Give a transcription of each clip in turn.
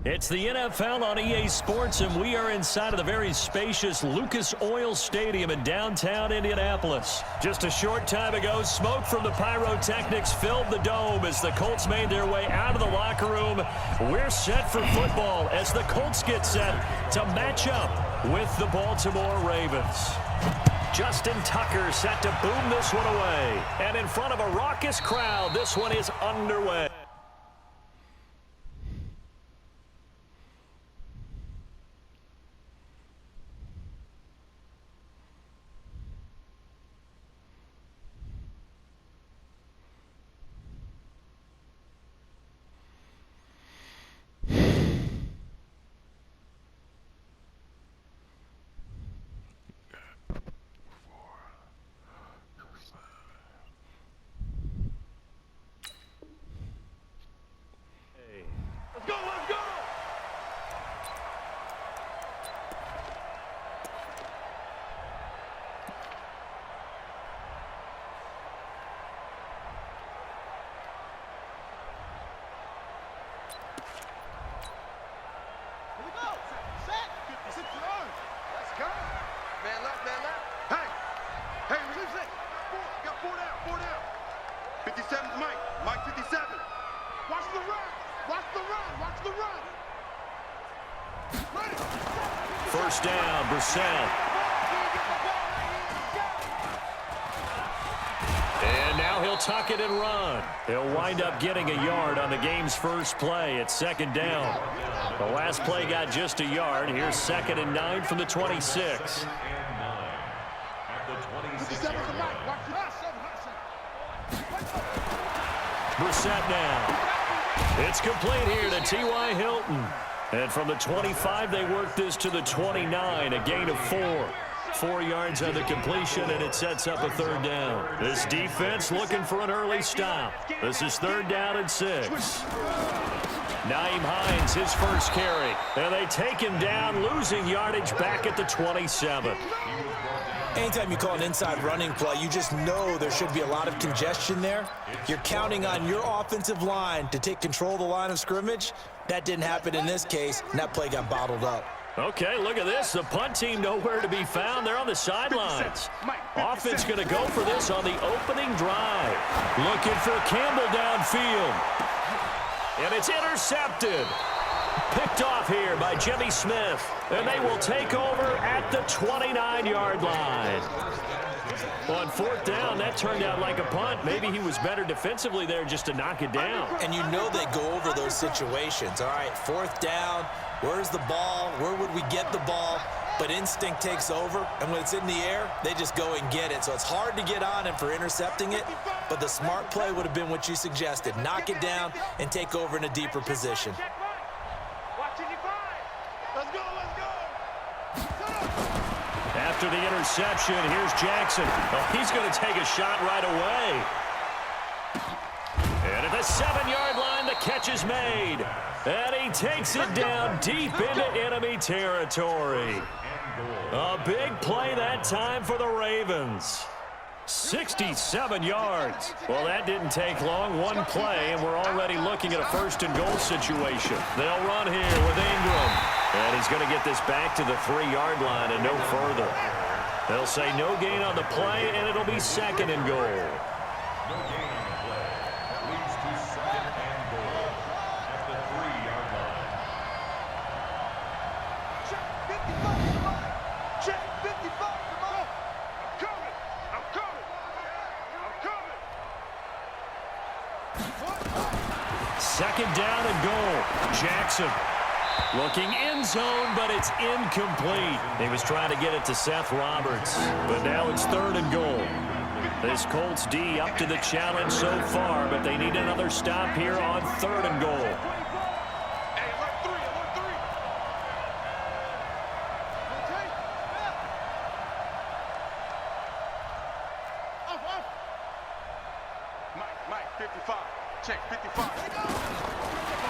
It's the NFL on EA Sports, and we are inside of the very spacious Lucas Oil Stadium in downtown Indianapolis. Just a short time ago, smoke from the pyrotechnics filled the dome as the Colts made their way out of the locker room. We're set for football as the Colts get set to match up with the Baltimore Ravens. Justin Tucker set to boom this one away. And in front of a raucous crowd, this one is underway. First down, Brissett. And now he'll tuck it and run. He'll wind up getting a yard on the game's first play. It's second down. The last play got just a yard. Here's 2nd and 9 from the 26. Brissett now. It's complete here to T.Y. Hilton. And from the 25, they work this to the 29, a gain of 4. 4 yards on the completion, and it sets up a third down. This defense looking for an early stop. This is 3rd down and 6. Nyheim Hines, his first carry. And they take him down, losing yardage back at the 27. Anytime you call an inside running play, you just know there should be a lot of congestion there. You're counting on your offensive line to take control of the line of scrimmage. That didn't happen in this case, and that play got bottled up. Okay, look at this. The punt team nowhere to be found. They're on the sidelines. Offense going to go for this on the opening drive. Looking for Campbell downfield. And it's intercepted. Picked off here by Jimmy Smith. And they will take over at the 29-yard line. On 4th down, that turned out like a punt. Maybe he was better defensively there just to knock it down. And you know they go over those situations. All right, 4th down, where's the ball? Where would we get the ball? But instinct takes over, and when it's in the air, they just go and get it. So it's hard to get on him for intercepting it, but the smart play would have been what you suggested. Knock it down and take over in a deeper position. After the interception, here's Jackson. Oh, he's going to take a shot right away. And at the 7-yard line, the catch is made. And he takes it down deep into enemy territory. A big play that time for the Ravens. 67 yards. Well, that didn't take long. One play, and we're already looking at a 1st and goal situation. They'll run here with Ingram. And he's going to get this back to the 3-yard line and no further. They'll say no gain on the play, and it'll be 2nd and goal. No gain on the play. Leads to 2nd and goal at the 3-yard line. Check 55, come on. Check 55, come on. I'm coming. I'm coming. I'm coming. 2nd down and goal. Jackson. Looking end zone, but it's incomplete. He was trying to get it to Seth Roberts, but now it's 3rd and goal. This Colts D up to the challenge so far, but they need another stop here on 3rd and goal. Hey, alert 3, alert 3. Mike, 55. Check 55.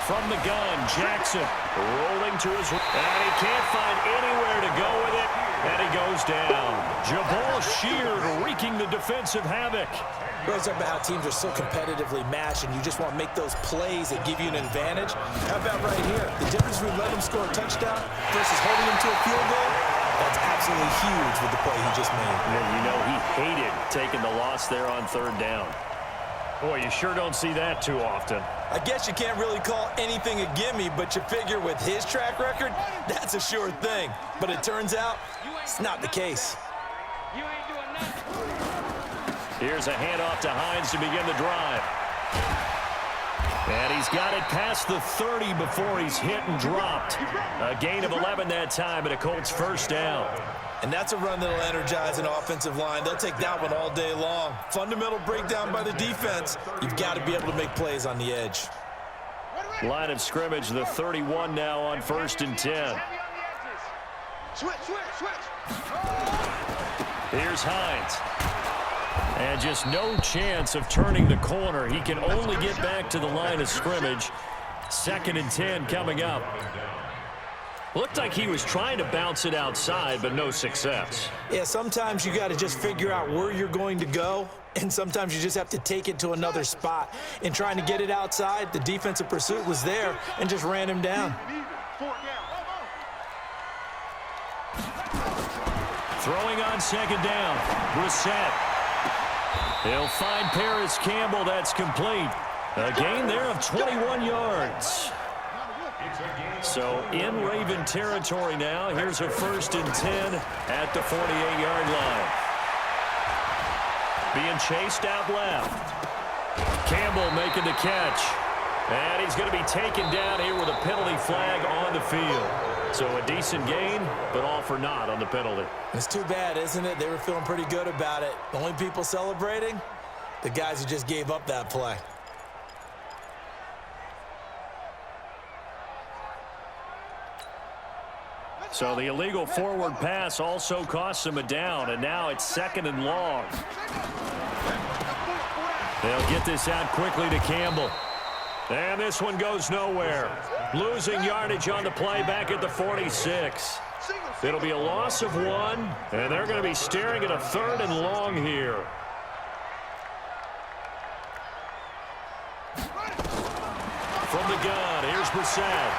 From the gun, Jackson rolling to his right, and he can't find anywhere to go with it, and he goes down. Jabal Sheard wreaking the defensive havoc. We always talk about how teams are so competitively matched, and you just want to make those plays that give you an advantage. How about right here? The difference times we let him score a touchdown versus holding him to a field goal, that's absolutely huge with the play he just made. You know, he hated taking the loss there on third down. Boy, you sure don't see that too often. I guess you can't really call anything a gimme, but you figure with his track record, that's a sure thing. But it turns out, it's not the case. You ain't doing nothing. Here's a handoff to Hines to begin the drive. And he's got it past the 30 before he's hit and dropped. A gain of 11 that time and a Colts first down. And that's a run that'll energize an offensive line. They'll take that one all day long. Fundamental breakdown by the defense. You've got to be able to make plays on the edge. Line of scrimmage, the 31 now on 1st and 10. Switch, switch, switch. Here's Hines. And just no chance of turning the corner. He can only get back to the line of scrimmage. 2nd and 10 coming up. Looked like he was trying to bounce it outside, but no success. Yeah, sometimes you got to just figure out where you're going to go, and sometimes you just have to take it to another spot. In trying to get it outside, the defensive pursuit was there and just ran him down. Throwing on 2nd down. Brissett. He'll find Paris Campbell. That's complete. A gain there of 21 yards. So in Raven territory now. Here's a 1st and 10 at the 48-yard line. Being chased out left. Campbell making the catch. And he's going to be taken down here with a penalty flag on the field. So a decent gain, but all for naught on the penalty. It's too bad, isn't it? They were feeling pretty good about it. The only people celebrating, the guys who just gave up that play. So the illegal forward pass also costs him a down, and now it's 2nd and long. They'll get this out quickly to Campbell. And this one goes nowhere. Losing yardage on the play back at the 46. It'll be a loss of 1, and they're going to be staring at a 3rd and long here. From the gun, here's Brissett.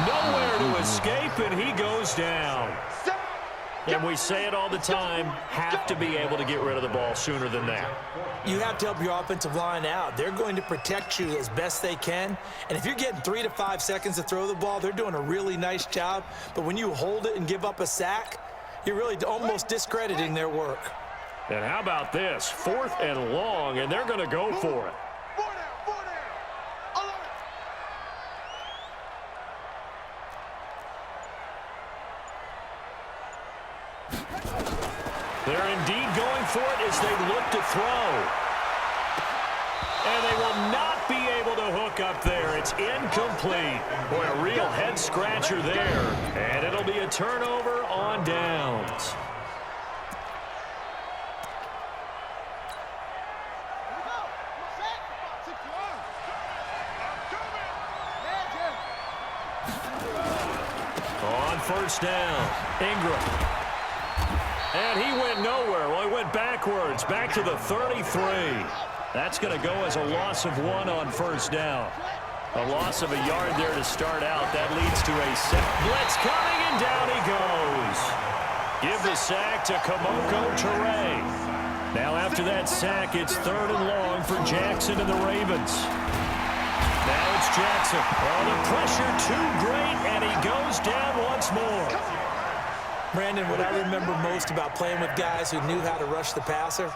Nowhere to escape, and he goes down. And we say it all the time, have to be able to get rid of the ball sooner than that. You have to help your offensive line out. They're going to protect you as best they can. And if you're getting 3 to 5 seconds to throw the ball, they're doing a really nice job. But when you hold it and give up a sack, you're really almost discrediting their work. And how about this? 4th and long, and they're going to go for it. They're indeed going for it as they look to throw. And they will not be able to hook up there. It's incomplete. Boy, a real head-scratcher there. And it'll be a turnover on downs. On 1st down, Ingram. And he went nowhere. Well, he went backwards, back to the 33. That's going to go as a loss of 1 on 1st down. A loss of a yard there to start out. That leads to a set. Blitz coming, and down he goes. Give the sack to Kamoko Toure. Now after that sack, it's 3rd and long for Jackson and the Ravens. Now it's Jackson. Oh, the pressure too great, and he goes down once more. Brandon, what I remember most about playing with guys who knew how to rush the passer,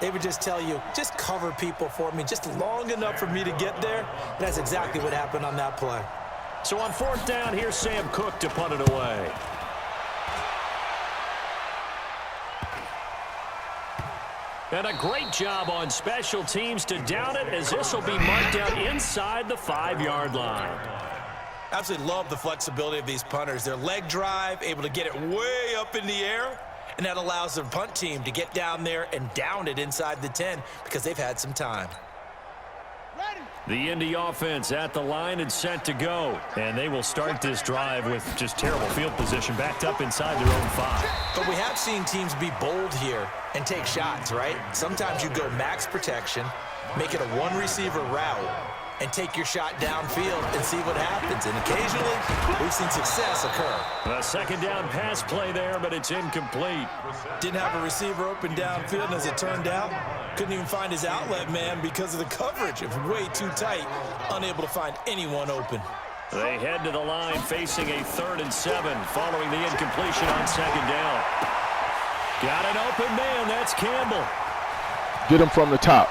they would just tell you, just cover people for me, just long enough for me to get there. And that's exactly what happened on that play. So on 4th down, here's Sam Cook to punt it away. And a great job on special teams to down it, as this will be marked out inside the 5-yard line. Absolutely love the flexibility of these punters. Their leg drive, able to get it way up in the air, and that allows the punt team to get down there and down it inside the 10 because they've had some time. The Indy offense at the line and set to go. And they will start this drive with just terrible field position, backed up inside their own 5. But we have seen teams be bold here and take shots, right? Sometimes you go max protection, make it a 1-receiver route, and take your shot downfield and see what happens. And occasionally, we've seen success occur. A second down pass play there, but it's incomplete. Didn't have a receiver open downfield, and as it turned out, couldn't even find his outlet man because of the coverage. It was way too tight, unable to find anyone open. They head to the line facing a 3rd and 7 following the incompletion on second down. Got an open man. That's Campbell. Get him from the top.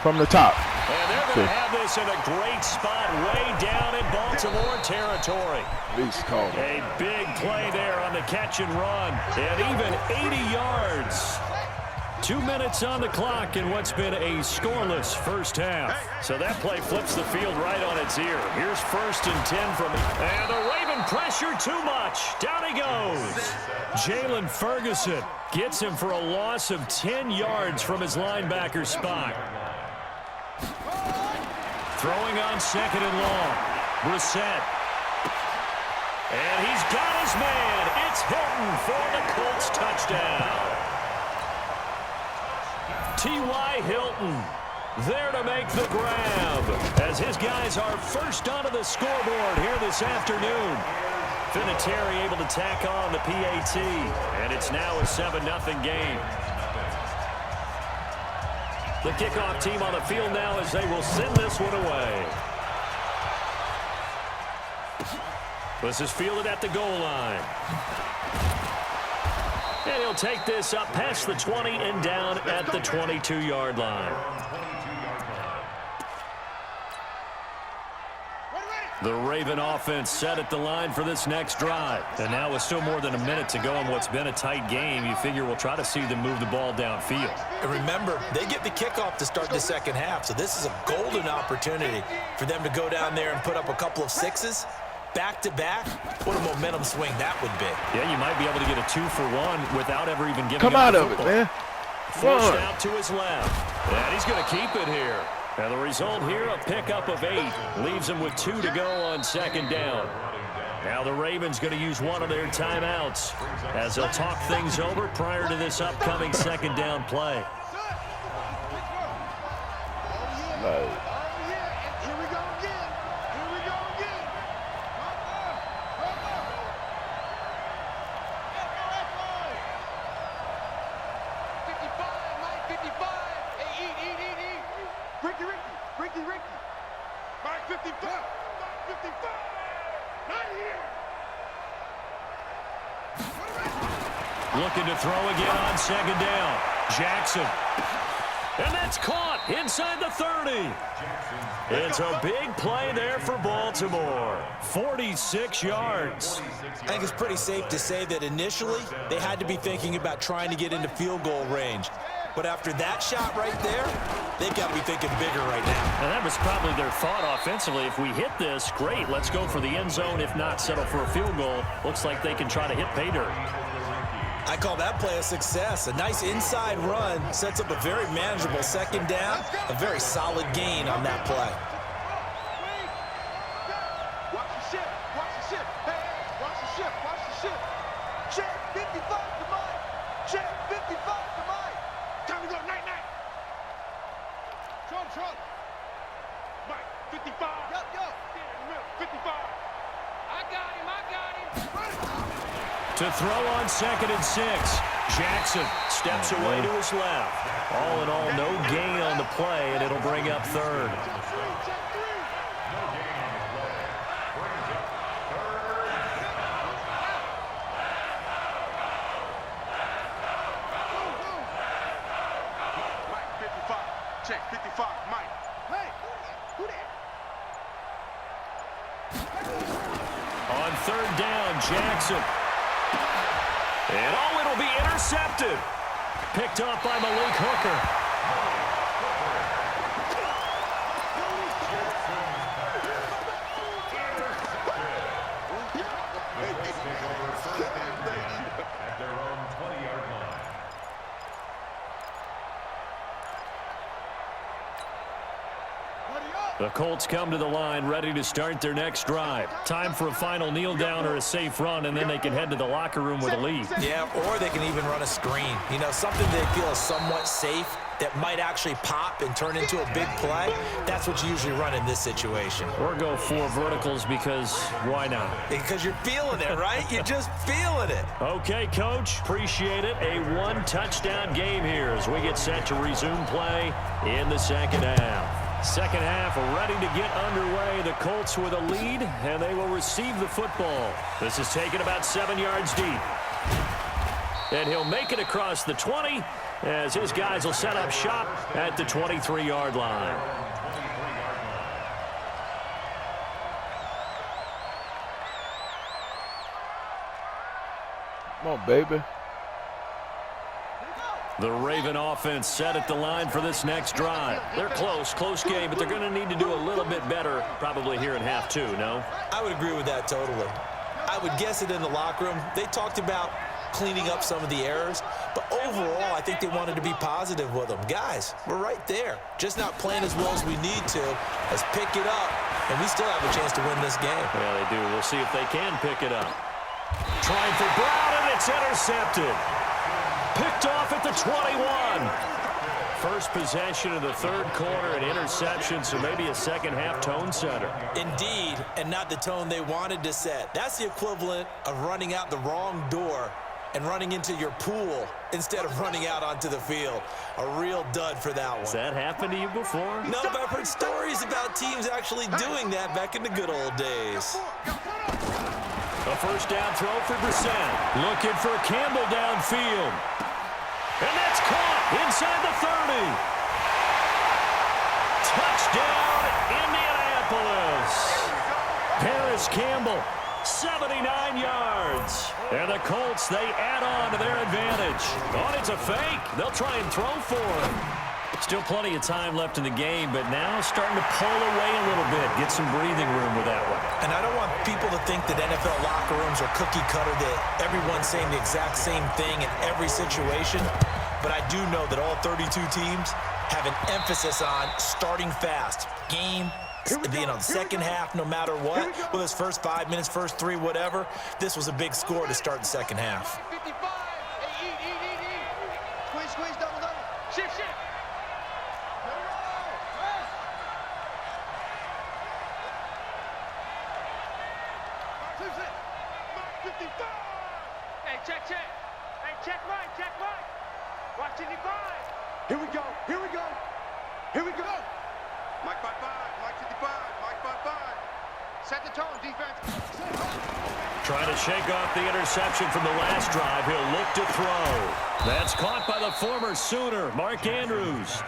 From the top. And they're going to have this in a great spot way down in Baltimore territory. A big play there on the catch and run. And even 80 yards. 2 minutes on the clock in what's been a scoreless first half. So that play flips the field right on its ear. Here's 1st and 10 from it. And the Raven pressure too much. Down he goes. Jalen Ferguson gets him for a loss of 10 yards from his linebacker spot. Throwing on 2nd and long. Brissett. And he's got his man. It's Hilton for the Colts touchdown. T.Y. Hilton there to make the grab as his guys are first onto the scoreboard here this afternoon. Vinatieri able to tack on the PAT, and it's now a 7-0 game. The kickoff team on the field now as they will send this one away. This is fielded at the goal line. And he'll take this up past the 20 and down at the 22-yard line. The Raven offense set at the line for this next drive. And now with still more than a minute to go in what's been a tight game, you figure we'll try to see them move the ball downfield. And remember, they get the kickoff to start the second half, so this is a golden opportunity for them to go down there and put up a couple of sixes. Back-to-back, what a momentum swing that would be. Yeah, you might be able to get a 2-for-1 without ever even giving Come up out the of it, football. man. Forced out to his left. And he's going to keep it here. And the result here, a pickup of 8. Leaves him with 2 to go on second down. Now the Ravens going to use one of their timeouts as they'll talk things over prior to this upcoming second down play. Looking to throw again on second down. Jackson. And that's caught inside the 30. It's a big play there for Baltimore. 46 yards. I think it's pretty safe to say that initially they had to be thinking about trying to get into field goal range. But after that shot right there, they've got to be thinking bigger right now. And that was probably their thought offensively. If we hit this, great. Let's go for the end zone. If not, settle for a field goal. Looks like they can try to hit pay dirt. I call that play a success. A nice inside run sets up a very manageable second down. A very solid gain on that play. Watch the ship. Watch the ship. Hey, watch the ship. Watch the ship. Check 55 to Mike. Check 55 to Mike. Time to go. Night, night. Trump. Mike, 55. Yo. 55. I got him. To throw on 2nd and 6. Jackson steps away to his left. All in all, no gain on the play, and it'll bring up 3rd. Mike, 55. Check 55. Mike. Hey, who that? On 3rd down, Jackson. And it'll be intercepted. Picked up by Malik Hooker. At their own 20-yard line. The Colts come to the line ready to start their next drive. Time for a final kneel down or a safe run, and then they can head to the locker room with a lead. Yeah, or they can even run a screen. You know, something they feel is somewhat safe that might actually pop and turn into a big play, that's what you usually run in this situation. Or go 4 verticals because why not? Because you're feeling it, right? You're just feeling it. Okay, Coach. Appreciate it. A 1-touchdown game here as we get set to resume play in the second half. Second half ready to get underway. The Colts with a lead, and they will receive the football. This is taken about 7 yards deep. And he'll make it across the 20 as his guys will set up shop at the 23-yard line. Come on, baby. The Raven offense set at the line for this next drive. They're close game, but they're going to need to do a little bit better probably here in half 2, no? I would agree with that totally. I would guess it in the locker room. They talked about cleaning up some of the errors, but overall, I think they wanted to be positive with them. Guys, we're right there. Just not playing as well as we need to. Let's pick it up, and we still have a chance to win this game. Yeah, they do. We'll see if they can pick it up. Trying for Brown, and it's intercepted. Picked off at the 21. First possession of the third quarter, an interception, so maybe a second-half tone setter. Indeed, and not the tone they wanted to set. That's the equivalent of running out the wrong door and running into your pool instead of running out onto the field. A real dud for that one. Has that happened to you before? No, but I've heard stories about teams actually doing that back in the good old days. A first down throw for Brissett. Looking for Campbell downfield. And that's caught inside the 30. Touchdown, Indianapolis. Paris Campbell, 79 yards. And the Colts, they add on to their advantage. Oh, it's a fake. They'll try and throw for him. Still plenty of time left in the game, but now starting to pull away a little bit. Get some breathing room with that one. And I don't want people to think that NFL locker rooms are cookie cutter, that everyone's saying the exact same thing in every situation. But I do know that all 32 teams have an emphasis on starting fast. Game, the second half, no matter what. Whether it's first 5 minutes, first 3, whatever. This was a big score to start the second half. 55. Squeeze, double. Shift. Hey, check. Hey, check right. Watch 55. Here we go. Mike 55, Mike 55, Mike 55. Set the tone, defense. Trying to shake off the interception from the last drive. He'll look to throw. That's caught by the former Sooner, Mark Andrews.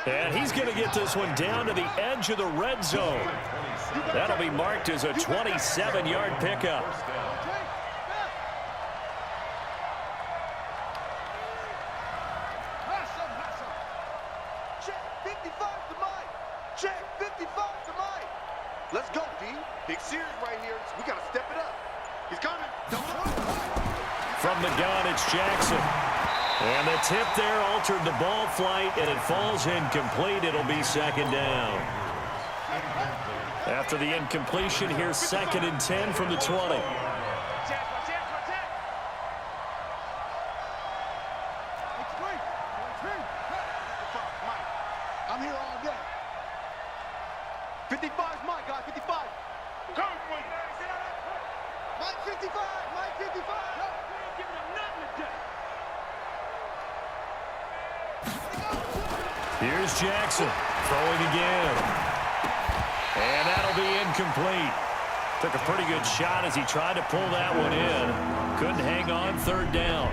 And he's going to get this one down to the edge of the red zone. That'll be marked as a 27-yard pickup. Check 55 to Mike. Let's go, D. Big series right here. We got to step it up. He's coming. From the gun, it's Jackson. And the tip there altered the ball flight, and it falls incomplete. It'll be second down. After the incompletion, here's 2nd and 10 from the 20. I'm here all day. 55 is my guy, 55. Come for you. Mike 55, Mike 55. No, we ain't giving him nothing today. Here's Jackson throwing again. And that'll be incomplete. Took a pretty good shot as he tried to pull that one in. Couldn't hang on, third down.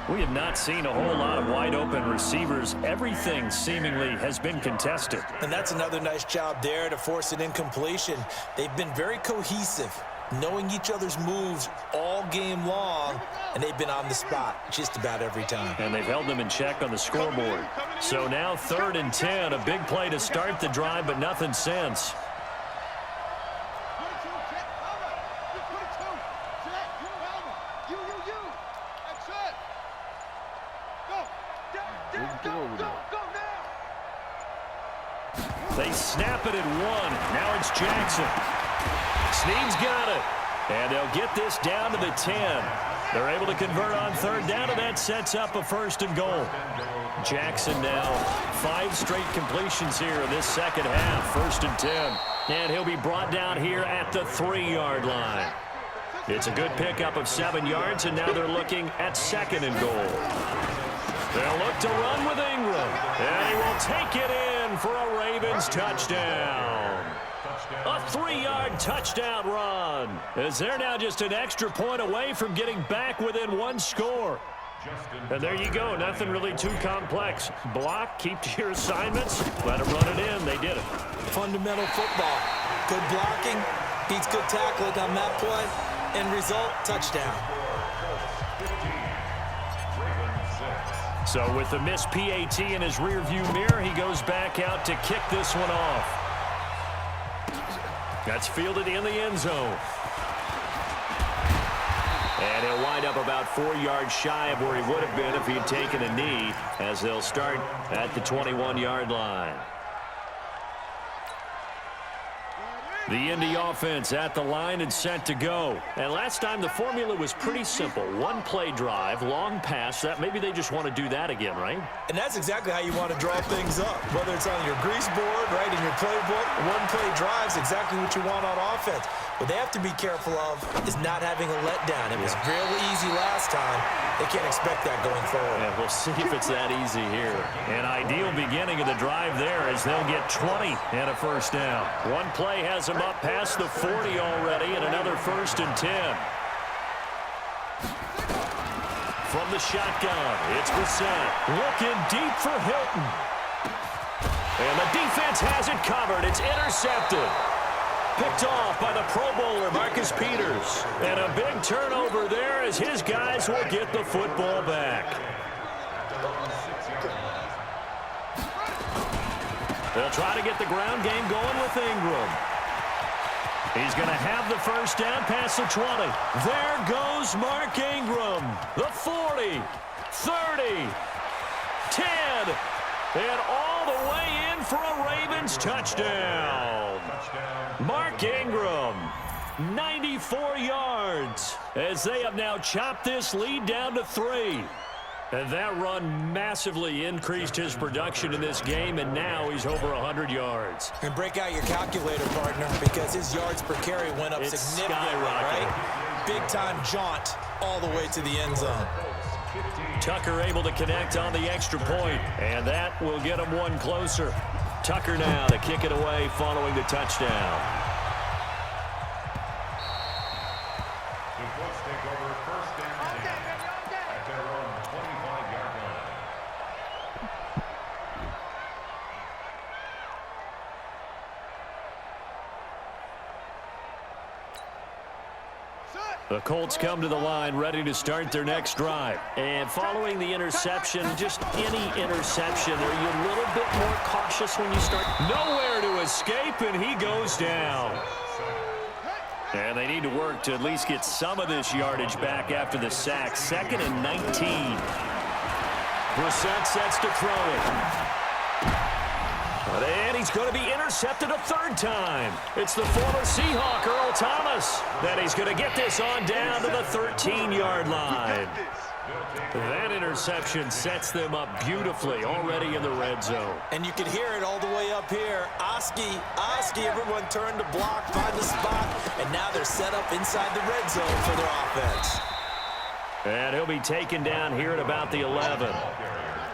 We have not seen a whole lot of wide-open receivers. Everything seemingly has been contested. And that's another nice job there to force an incompletion. They've been very cohesive, knowing each other's moves all game long, and they've been on the spot just about every time. And they've held them in check on the scoreboard. So now 3rd and 10, a big play to start the drive, but nothing since. They snap it at 1. Now it's Jackson. Snead's got it. And they'll get this down to the 10. They're able to convert on third down, and that sets up a 1st and goal. Jackson now 5 straight completions here in this second half. 1st and 10. And he'll be brought down here at the 3-yard line. It's a good pickup of 7 yards, and now they're looking at 2nd and goal. They'll look to run with Ingram, and he will take it in for a Ravens touchdown. A 3-yard touchdown run, as they're now just an extra point away from getting back within 1 score. And there you go, nothing really too complex. Block, keep to your assignments, let them run it in. They did it. Fundamental football. Good blocking, beats good tackling on that play. End result, touchdown. So with the missed PAT in his rearview mirror, he goes back out to kick this one off. That's fielded in the end zone. And he'll wind up about 4 yards shy of where he would have been if he had taken a knee, as they'll start at the 21-yard line. The Indy offense at the line and set to go. And last time the formula was pretty simple. 1-play drive, long pass. That maybe they just want to do that again, right? And that's exactly how you want to draw things up. Whether it's on your grease board, right, in your playbook, 1-play drive is exactly what you want on offense. What they have to be careful of is not having a letdown. It was real easy last time. They can't expect that going forward. Yeah, we'll see if it's that easy here. An ideal beginning of the drive there as they'll get 20 and a 1st down. 1 play has them up past the 40 already, and another 1st and 10. From the shotgun, it's Brissett. Looking deep for Hilton. And the defense has it covered. It's intercepted. Picked off by the Pro Bowler, Marcus Peters. And a big turnover there as his guys will get the football back. They'll try to get the ground game going with Ingram. He's going to have the 1st down past the 20. There goes Mark Ingram. The 40, 30, 10, and all the way in for a Ravens touchdown. Mark Ingram, 94 yards, as they have now chopped this lead down to 3. And that run massively increased his production in this game, and now he's over 100 yards. And break out your calculator, partner, because his yards per carry went up significantly, right? Big-time jaunt all the way to the end zone. Tucker able to connect on the extra point, and that will get him 1 closer. Tucker now to kick it away following the touchdown. The Colts take over 1st and 10 at their own 25-yard line. The Colts come to the line ready to start their next drive. And following the interception, just any interception, are you a little bit more cautious when you start? Nowhere to escape, and he goes down. And they need to work to at least get some of this yardage back after the sack. 2nd and 19. Brissett sets to throw it. And he's going to be intercepted a 3rd time. It's the former Seahawk, Earl Thomas. Then he's going to get this on down to the 13-yard line. That interception sets them up beautifully already in the red zone. And you can hear it all the way up here. Oski, everyone turned to block, find the spot, and now they're set up inside the red zone for their offense. And he'll be taken down here at about the 11.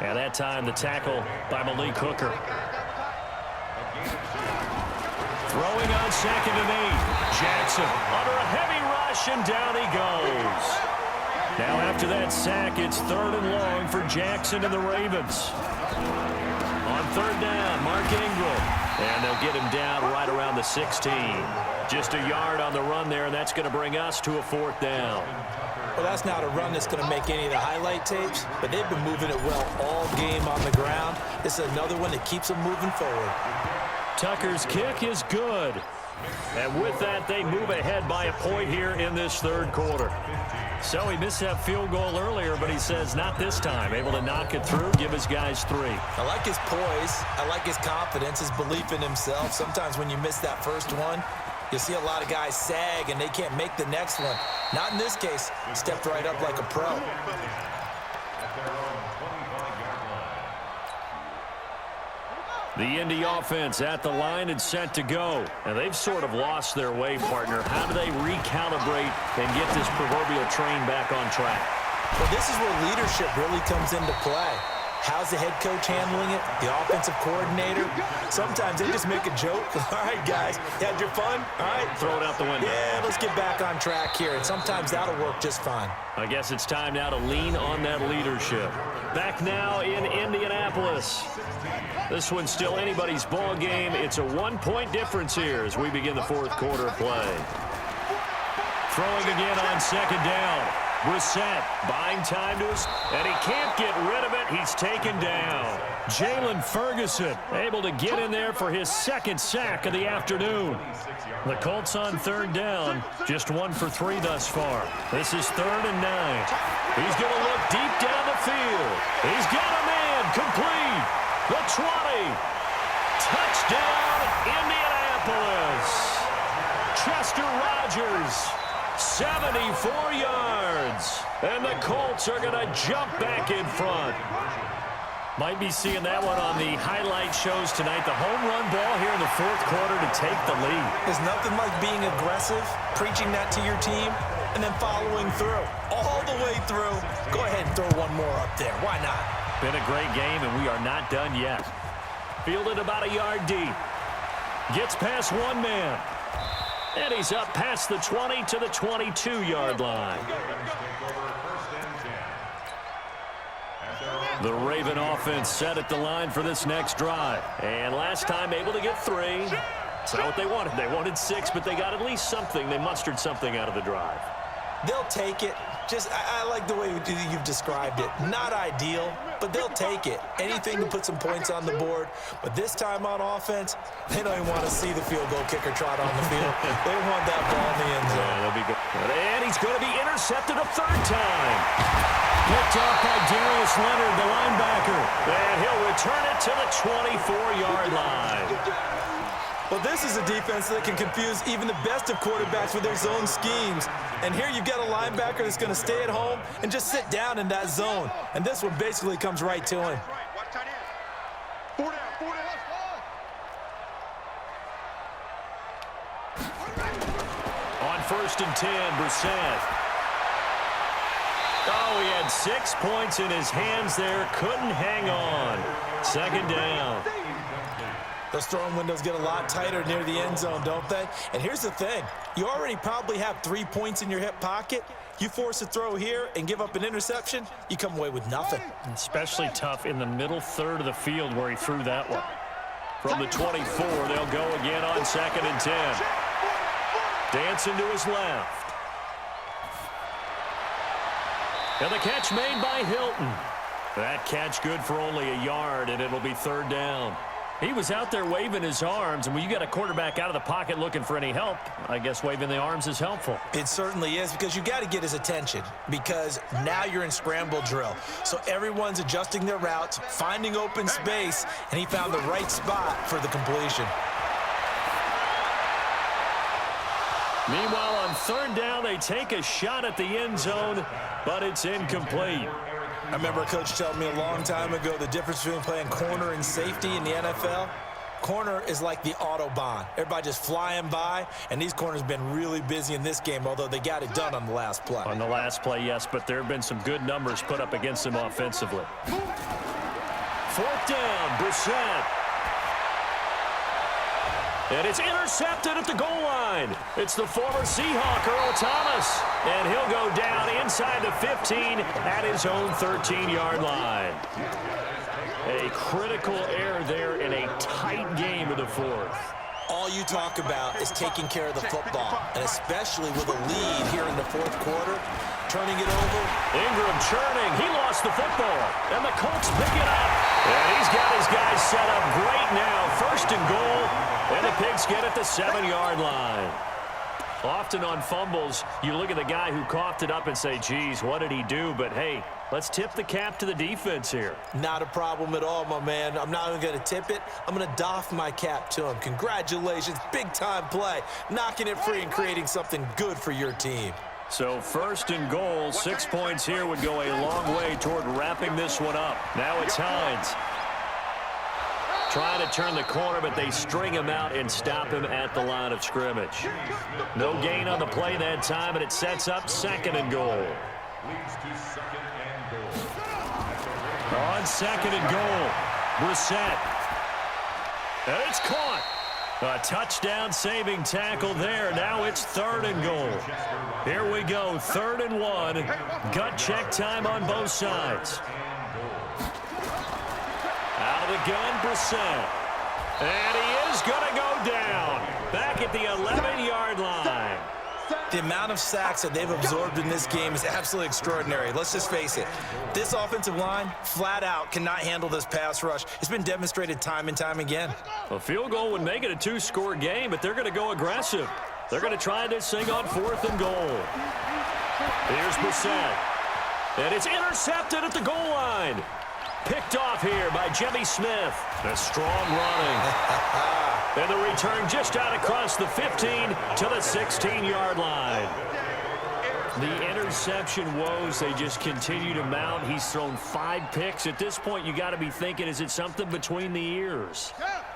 And that time the tackle by Malik Hooker. Throwing on 2nd and 8. Jackson under a heavy rush, and down he goes. Now after that sack, it's 3rd and long for Jackson and the Ravens. On 3rd down, Mark Ingram. And they'll get him down right around the 16. Just a yard on the run there, and that's going to bring us to a 4th down. Well, that's not a run that's going to make any of the highlight tapes, but they've been moving it well all game on the ground. This is another one that keeps them moving forward. Tucker's kick is good. And with that, they move ahead by a point here in this 3rd quarter. So he missed that field goal earlier, but he says not this time. Able to knock it through, give his guys 3. I like his poise. I like his confidence, his belief in himself. Sometimes when you miss that first one, You see a lot of guys sag, and they can't make the next one. Not in this case. Stepped right up like a pro. At their own 25-yard line. The Indy offense at the line and set to go. And they've sort of lost their way, partner. How do they recalibrate and get this proverbial train back on track? Well, this is where leadership really comes into play. How's the head coach handling it? The offensive coordinator? Sometimes they just make a joke. All right, guys, you had your fun? All right. Throw it out the window. Yeah, let's get back on track here. And sometimes that'll work just fine. I guess it's time now to lean on that leadership. Back now in Indianapolis. This one's still anybody's ball game. It's a one-point difference here as we begin the fourth quarter of play. Throwing again on second down. Brissett buying time to us, and he can't get rid of it. He's taken down. Jalen Ferguson able to get in there for his second sack of the afternoon. The Colts on third down, just 1 for 3 thus far. This is 3rd and 9. He's going to look deep down the field. He's got a man complete. The 20. Touchdown, Indianapolis. Chester Rogers. 74 yards. And the Colts are going to jump back in front. Might be seeing that one on the highlight shows tonight. The home run ball here in the fourth quarter to take the lead. There's nothing like being aggressive, preaching that to your team, and then following through. All the way through. Go ahead and throw one more up there. Why not? Been a great game, and we are not done yet. Fielded about a yard deep. Gets past one man. And he's up past the 20 to the 22-yard line. The Raven offense set at the line for this next drive. And last time able to get 3. It's not what they wanted. They wanted 6, but they got at least something. They mustered something out of the drive. They'll take it. I like the way you've described it. Not ideal, but they'll take it. Anything to put some points on the board. But this time on offense, they don't even want to see the field goal kicker trot on the field. They want that ball in the end zone. Yeah, they'll be good. And he's going to be intercepted a 3rd time. Picked off by Darius Leonard, the linebacker. And he'll return it to the 24-yard line. Well, this is a defense that can confuse even the best of quarterbacks with their zone schemes. And here you've got a linebacker that's going to stay at home and just sit down in that zone. And this one basically comes right to him. Watch tight end. 4 down, 4 down. On 1st and 10, Brissett. Oh, he had 6 points in his hands there. Couldn't hang on. 2nd down. Those throwing windows get a lot tighter near the end zone, don't they? And here's the thing. You already probably have 3 points in your hip pocket. You force a throw here and give up an interception, you come away with nothing. Especially tough in the middle third of the field where he threw that one. From the 24, they'll go again on 2nd and 10. Dancing to his left. And the catch made by Hilton. That catch good for only a yard, and it'll be 3rd down. He was out there waving his arms, and when you got a quarterback out of the pocket looking for any help, I guess waving the arms is helpful. It certainly is, because you got to get his attention, because now you're in scramble drill. So everyone's adjusting their routes, finding open space, and he found the right spot for the completion. Meanwhile, on 3rd down, they take a shot at the end zone, but it's incomplete. I remember a coach telling me a long time ago the difference between playing corner and safety in the NFL. Corner is like the Autobahn. Everybody just flying by, and these corners have been really busy in this game, although they got it done on the last play. On the last play, yes, but there have been some good numbers put up against them offensively. 4th down, Brissett. And it's intercepted at the goal line. It's the former Seahawk, Earl Thomas. And he'll go down inside the 15 at his own 13-yard line. A critical error there in a tight game of the 4th. All you talk about is taking care of the football, and especially with a lead here in the 4th quarter, turning it over. Ingram churning. He lost the football, and the Colts pick it up. And he's got his guys set up great now. 1st and goal, and the Pigs get at the 7-yard line. Often on fumbles, you look at the guy who coughed it up and say, geez, what did he do? But, hey, Let's tip the cap to the defense here. Not a problem at all, my man. I'm not even going to tip it. I'm going to doff my cap to him. Congratulations. Big-time play. Knocking it free and creating something good for your team. So 1st and goal, 6 points here would go a long way toward wrapping this one up. Now it's Hines. Trying to turn the corner, but they string him out and stop him at the line of scrimmage. No gain on the play that time, and it sets up 2nd and goal. Leads to 2nd and goal. On 2nd and goal, Brissett. And it's caught. A touchdown-saving tackle there. Now it's 3rd and goal. Here we go, 3rd and 1. Gut check time on both sides. Out of the gun, Brissett. And he is going to go down. Back at the 11-yard line. The amount of sacks that they've absorbed in this game is absolutely extraordinary. Let's just face it. This offensive line, flat out, cannot handle this pass rush. It's been demonstrated time and time again. A field goal would make it a 2-score game, but they're going to go aggressive. They're going to try this thing on 4th and goal. Here's Brissett. And it's intercepted at the goal line. Picked off here by Jimmy Smith. A strong running. And the return just out across the 15 to the 16-yard line. The interception woes, they just continue to mount. He's thrown 5 picks. At this point, you got to be thinking, is it something between the ears?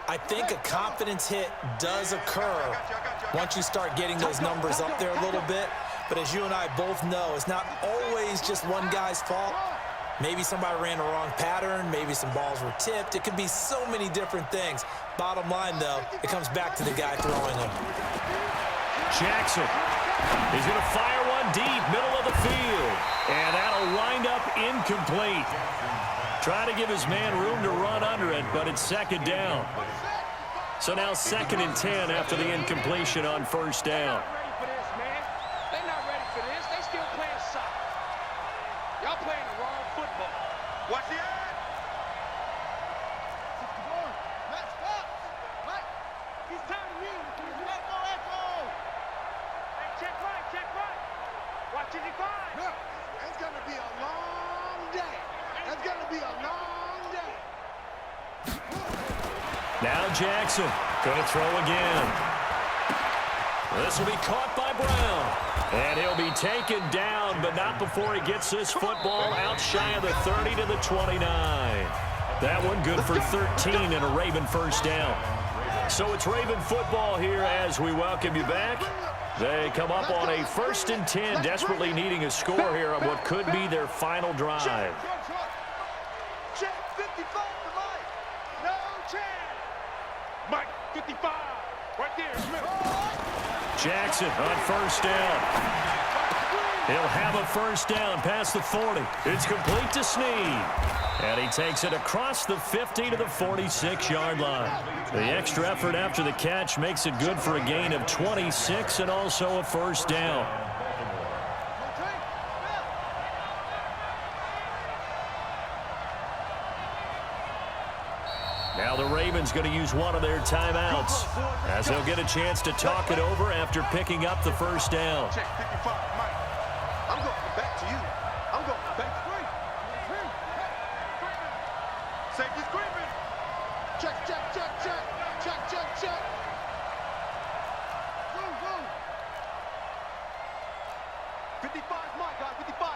I think a confidence hit does occur once you start getting those numbers up there a little bit. But as you and I both know, it's not always just one guy's fault. Maybe somebody ran the wrong pattern. Maybe some balls were tipped. It could be so many different things. Bottom line, though, it comes back to the guy throwing them. Jackson. He's going to fire one deep, middle of the field. And that'll wind up incomplete. Try to give his man room to run under it, but it's 2nd down. So now 2nd and 10 after the incompletion on 1st down. They're not ready for this. They still playing soccer. Y'all playing the wrong football. Watch the eye. Let's stop. Mike, he's tired of you. Echo. Hey, check right. Watch it, he finds. Look, it's going to be a long day. It's going to be a long day. Now Jackson going to throw again. This will be caught by Brown. And he'll be taken down, but not before he gets this football out shy of the 30 to the 29. That one good for 13 and a Raven 1st down. So it's Raven football here as we welcome you back. They come up on a 1st and 10, desperately needing a score here on what could be their final drive. Check 55 to Mike. No chance. Mike, 55. Right there, Smith. Jackson on 1st down. He'll have a 1st down past the 40. It's complete to Snead. And he takes it across the 50 to the 46-yard line. The extra effort after the catch makes it good for a gain of 26 and also a 1st down. Now the Ravens going to use one of their timeouts as they'll get a chance to talk it over after picking up the 1st down. Check 55, Mike. I'm going back to you. I'm going back to three. Safety screaming. Check. 55, Mike, guys, 55.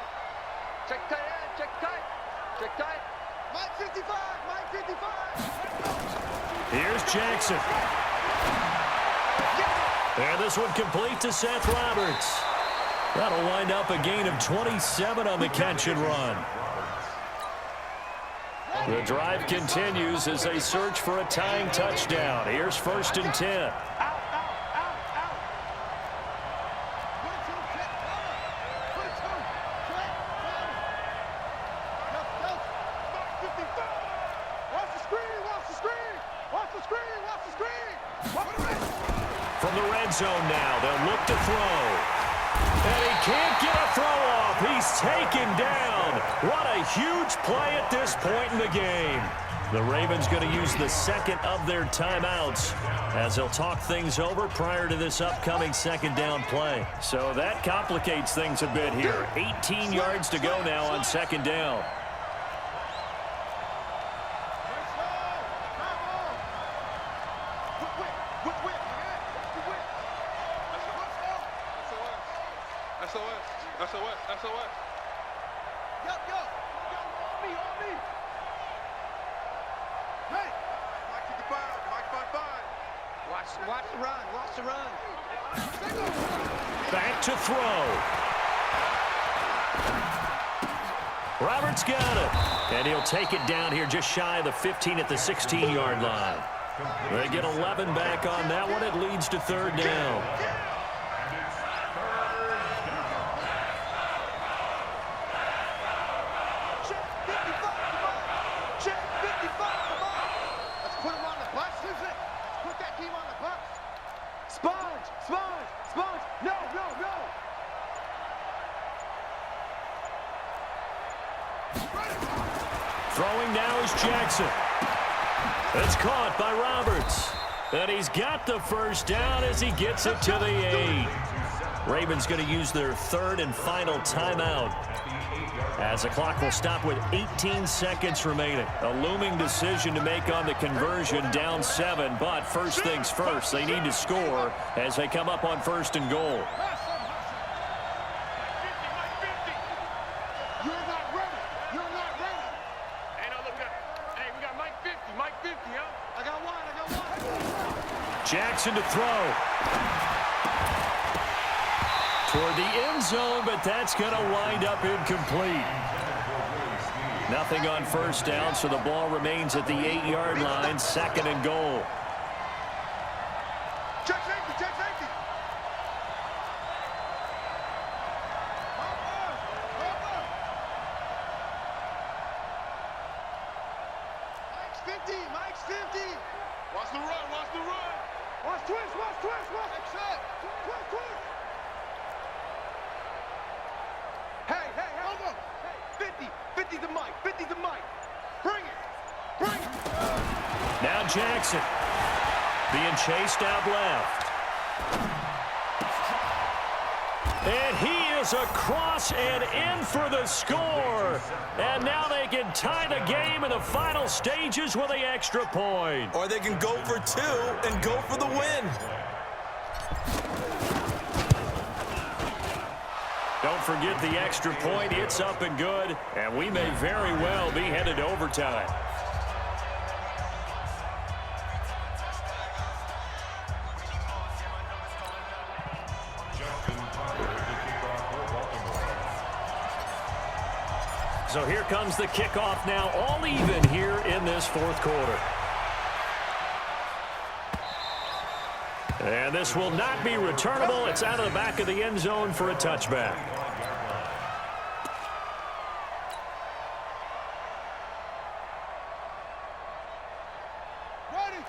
Check tight. Mike 55. Here's Jackson. And this one complete to Seth Roberts. That'll wind up a gain of 27 on the catch and run. The drive continues as they search for a tying touchdown. Here's 1st and 10. From the red zone now, they'll look to throw. And he can't get a throw off. He's taken down. What a huge play at this point in the game. The Ravens going to use the second of their timeouts as they'll talk things over prior to this upcoming second down play. So that complicates things a bit here. 18 yards to go now on second down. SOS. Yo. On me. Hey. Mike to the 5. Mike 5. Watch the run. Back to throw. Roberts got it. And he'll take it down here just shy of the 15 at the 16-yard line. They get 11 back on that one. It leads to third down. No. Throwing now is Jackson. It's caught by Roberts. And he's got the first down as he gets it to the 8. Ravens going to use their third and final timeout as the clock will stop with 18 seconds remaining. A looming decision to make on the conversion, down 7. But first things first, they need to score as they come up on first and goal. Jackson to throw. Toward the end zone, but that's going to wind up incomplete. Nothing on first down, so the ball remains at the 8-yard line, second and goal. Check safety. Mike's 50. Watch the run. Watch twist. Twist. Hey, hold on. 50 to Mike. Bring it. Now Jackson being chased out left. And he is across and in for the score. And now they can tie the game in the final stages with the extra point. Or they can go for 2 and go for the win. Don't forget the extra point. It's up and good. And we may very well be headed to overtime. So here comes the kickoff now, all even here in this fourth quarter. And this will not be returnable. It's out of the back of the end zone for a touchback.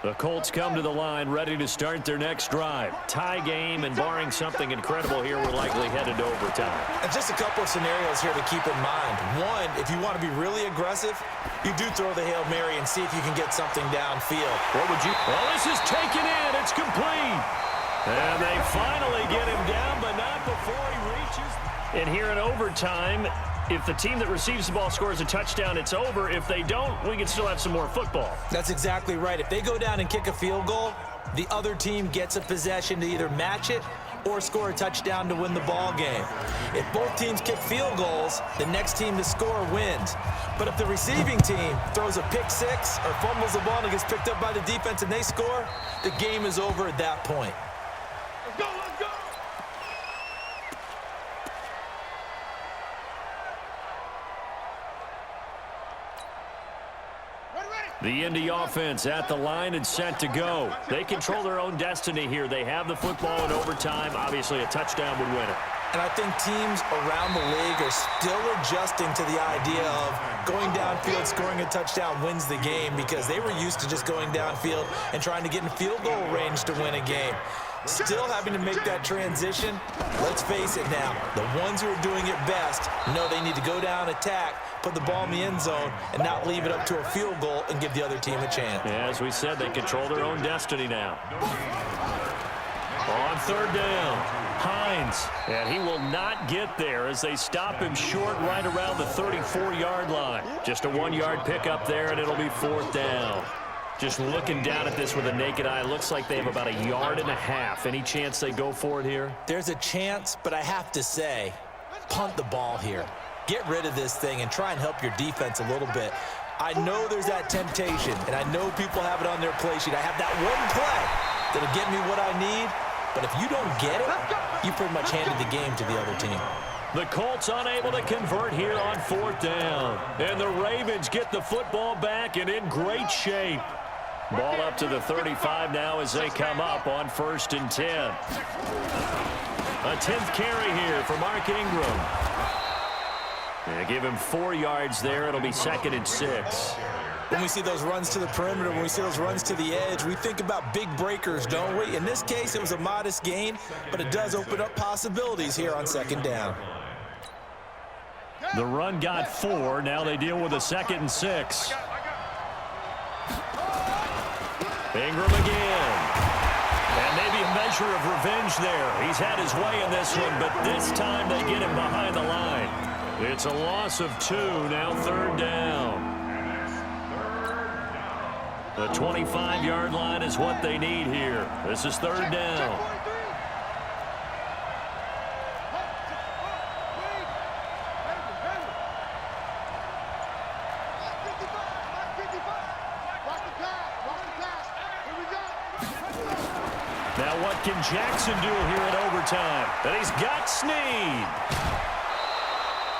The Colts come to the line ready to start their next drive. Tie game, and barring something incredible here, we're likely headed to overtime. And just a couple of scenarios here to keep in mind. One, if you want to be really aggressive, you do throw the Hail Mary and see if you can get something downfield. What would you? Well, this is taken in. It's complete. And they finally get him down, but not before he reaches. And here in overtime, if the team that receives the ball scores a touchdown, it's over. If they don't, we can still have some more football. That's exactly right. If they go down and kick a field goal, the other team gets a possession to either match it or score a touchdown to win the ball game. If both teams kick field goals, the next team to score wins. But if the receiving team throws a pick six or fumbles the ball and it gets picked up by the defense and they score, the game is over at that point. Let's go. The Indy offense at the line and set to go. They control their own destiny here. They have the football in overtime. Obviously, a touchdown would win it. And I think teams around the league are still adjusting to the idea of going downfield, scoring a touchdown wins the game, because they were used to just going downfield and trying to get in field goal range to win a game. Still having to make that transition. Let's face it now, the ones who are doing it best know they need to go down, attack, put the ball in the end zone, and not leave it up to a field goal and give the other team a chance. Yeah, as we said, they control their own destiny now. On third down, Hines, and he will not get there as they stop him short right around the 34-yard line. Just a 1-yard pickup there, and it'll be fourth down. Just looking down at this with a naked eye, looks like they have about 1.5 yards. Any chance they go for it here? There's a chance, but I have to say, punt the ball here. Get rid of this thing and try and help your defense a little bit. I know there's that temptation, and I know people have it on their play sheet. I have that one play that'll get me what I need, but if you don't get it, you pretty much handed the game to the other team. The Colts unable to convert here on fourth down. And the Ravens get the football back and in great shape. Ball up to the 35 now as they come up on 1st and 10. A 10th carry here for Mark Ingram. And give him 4 yards there. It'll be 2nd and 6. When we see those runs to the perimeter, when we see those runs to the edge, we think about big breakers, don't we? In this case, it was a modest gain, but it does open up possibilities here on 2nd down. The run got 4. Now they deal with a 2nd and 6. Ingram again. And maybe a measure of revenge there. He's had his way in this one, but this time they get him behind the line. It's a loss of 2, now 3rd down. The 25-yard line is what they need here. This is 3rd down. Now what can Jackson do here in overtime? And he's got Snead.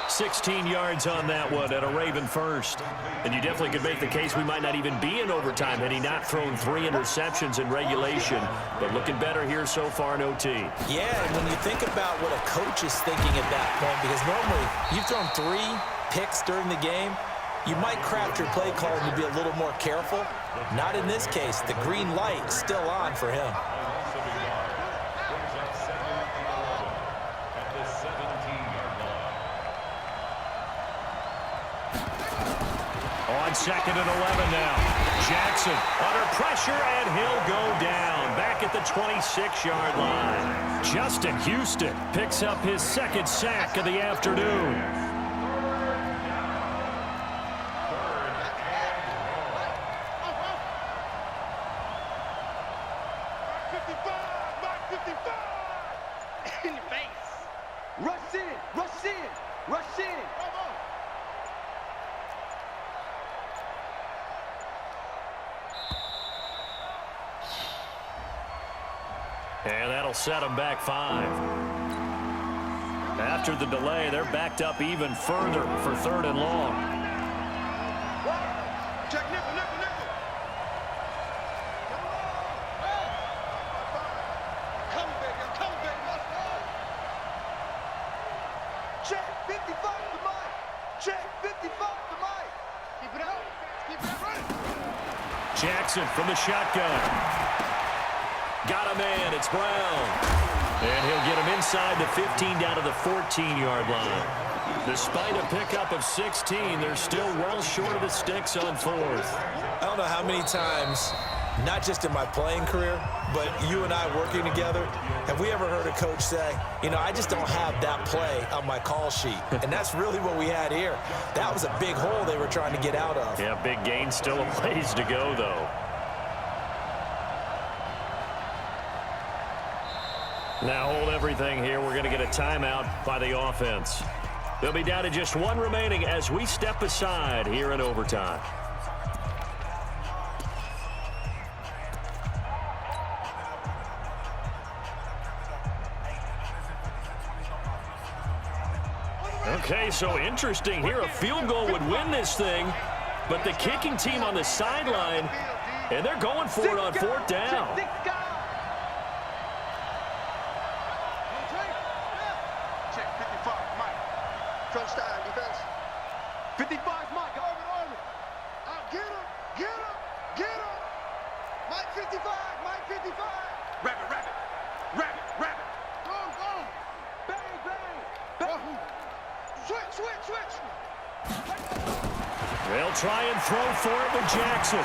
16 yards on that one at a Raven first. And you definitely could make the case we might not even be in overtime had he not thrown 3 interceptions in regulation. But looking better here so far in OT. Yeah, and when you think about what a coach is thinking at that point, because normally you've thrown 3 picks during the game, you might craft your play call to be a little more careful. Not in this case. The green light is still on for him. On 2nd and 11 now. Jackson under pressure, and he'll go down back at the 26-yard line. Justin Houston picks up his 2nd sack of the afternoon. In your face. Rush in, rush in, rush in. Come on. And that'll set them back 5. After the delay, they're backed up even further for 3rd and long. Check nickel, nickel, nickel. Come, baby, come, baby. Let's go. Check 55 to Mike. Check 55 to Mike. Keep it out. Keep it right. Jackson from the shotgun. Got a man, it's Brown. And he'll get him inside the 15 down to the 14-yard line. Despite a pickup of 16, they're still well short of the sticks on 4th. I don't know how many times, not just in my playing career, but you and I working together, have we ever heard a coach say, you know, I just don't have that play on my call sheet. And that's really what we had here. That was a big hole they were trying to get out of. Yeah, big gain, still a ways to go, though. Now hold everything here. We're going to get a timeout by the offense. They'll be down to just 1 remaining as we step aside here in overtime. Okay, so interesting here. A field goal would win this thing, but the kicking team on the sideline, and they're going for it on 4th down. Check 55, Mike. Front style defense. 55, Mike. Orbit. Get him, get him, get him. Mike 55, Mike 55. Rabbit. They'll try and throw for it with Jackson.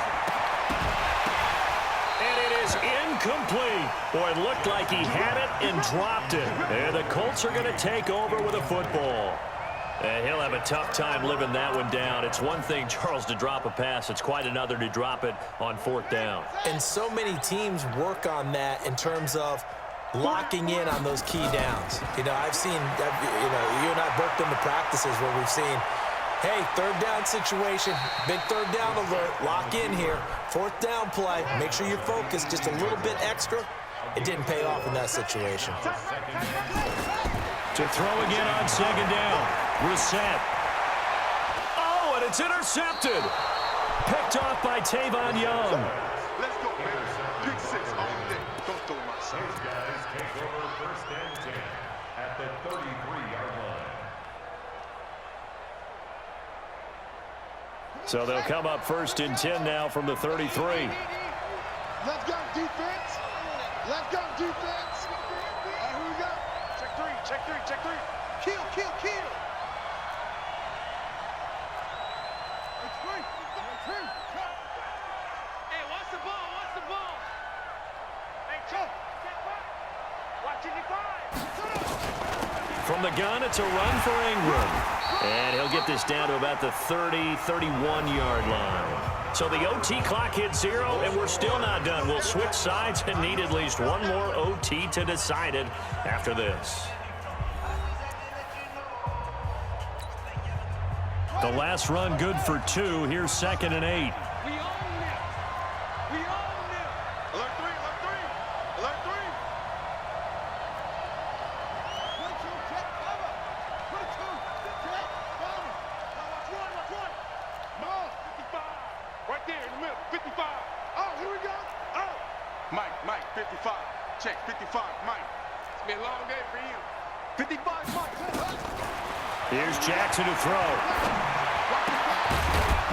And it is incomplete. Boy, it looked like he had it and dropped it. And the Colts are going to take over with a football. And he'll have a tough time living that one down. It's one thing, Charles, to drop a pass. It's quite another to drop it on 4th down. And so many teams work on that in terms of locking in on those key downs. You know, I've seen, you and I both been to practices where we've seen, hey, 3rd down situation, big 3rd down alert, lock in here. 4th down play, make sure you're focused just a little bit extra. It didn't pay off in that situation. To throw again on 2nd down. Reset. Oh, and it's intercepted. Picked off by Tavon Young. Let's go, man. Pick 6 all day. Don't throw my son. Those guys take over 1st and 10 at the 33-yard line. So they'll come up 1st and 10 now from the 33. Let's go, defense. Let's go, defense. Here we go. Check 3, check 3, check 3. Kill, kill, kill. Hey, watch the ball, watch the ball. Hey, check 5. Watch it, 5. From the gun, it's a run for Ingram. And he'll get this down to about the 30, 31-yard line. So the OT clock hits 0, and we're still not done. We'll switch sides and need at least one more OT to decide it after this. The last run good for 2. Here's 2nd and 8. We own it. We own it. Alert 3, alert 3. Alert 3. Right there in the middle, 55. Oh, here we go. Oh. Mike, 55. Check, 55, Mike. It's been a long day for you. 55, Mike. Here's Jackson to throw.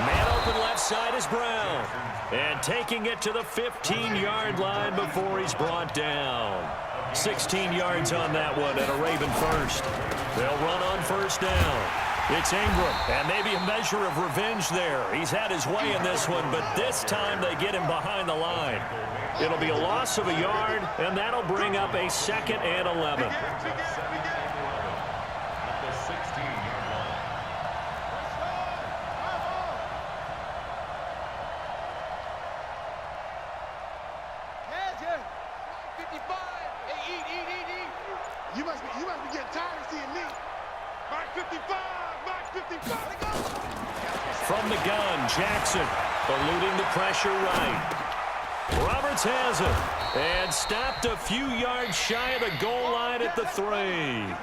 Man open left side is Brown. And taking it to the 15-yard line before he's brought down. 16 yards on that one and a Raven first. They'll run on 1st down. It's Ingram, and maybe a measure of revenge there. He's had his way in this one, but this time they get him behind the line. It'll be a loss of a yard, and that'll bring up a 2nd and 11. At the 16-yard line. Gadget. 55. Hey, eat. You must be getting tired of seeing me. Mark 55. Mark 55. From the gun, Jackson eluding the pressure right. Roberts has it and stopped a few yards shy of the goal line at the 3.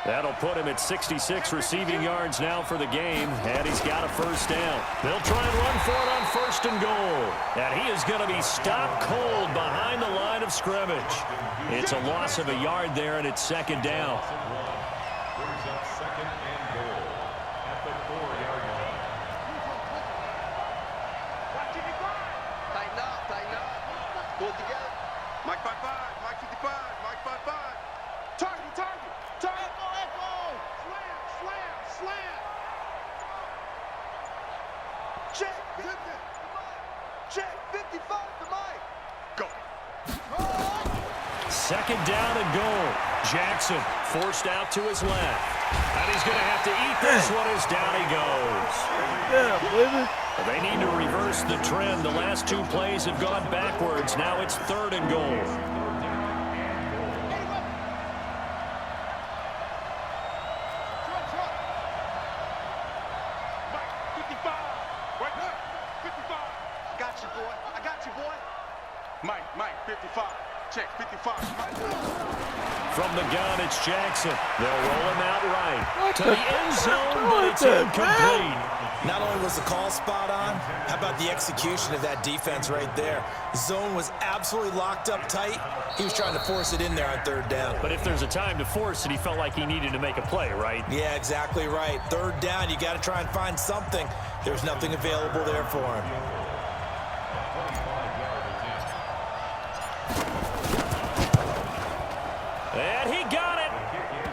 That'll put him at 66 receiving yards now for the game, and he's got a 1st down. They'll try and run for it on 1st and goal, and he is going to be stopped cold behind the line of scrimmage. It's a loss of a yard there, and it's 2nd down. Brings up 2nd and goal at the 4-yard line. Tighten up. Pull it together. Mike 55. Mike 55. Mike 55. Target. Echo. Slam. Check 55 to Mike. Go. 2nd down and goal. Jackson forced out to his left. And he's going to have to eat this one as down he goes. Yeah, baby. They need to reverse the trend. The last 2 plays have gone backwards. Now it's 3rd and goal. Mike 55. Right there. 55. I got you, boy. Mike 55. Check 55. From the gun, it's Jackson. They'll roll him out right to the end zone, but it's incomplete. Not only was the call spot on, how about the execution of that defense right there? Zone was absolutely locked up tight. He was trying to force it in there on 3rd down. But if there's a time to force it, he felt like he needed to make a play, right? Yeah, exactly right. 3rd down, you got to try and find something. There's nothing available there for him. And he got it.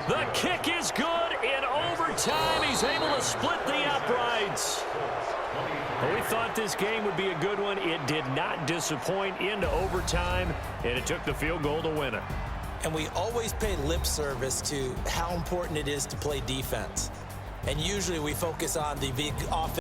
The kick is good in overtime. He Well, we thought this game would be a good one. It did not disappoint into overtime, and it took the field goal to win it. And we always pay lip service to how important it is to play defense. And usually we focus on the big offense.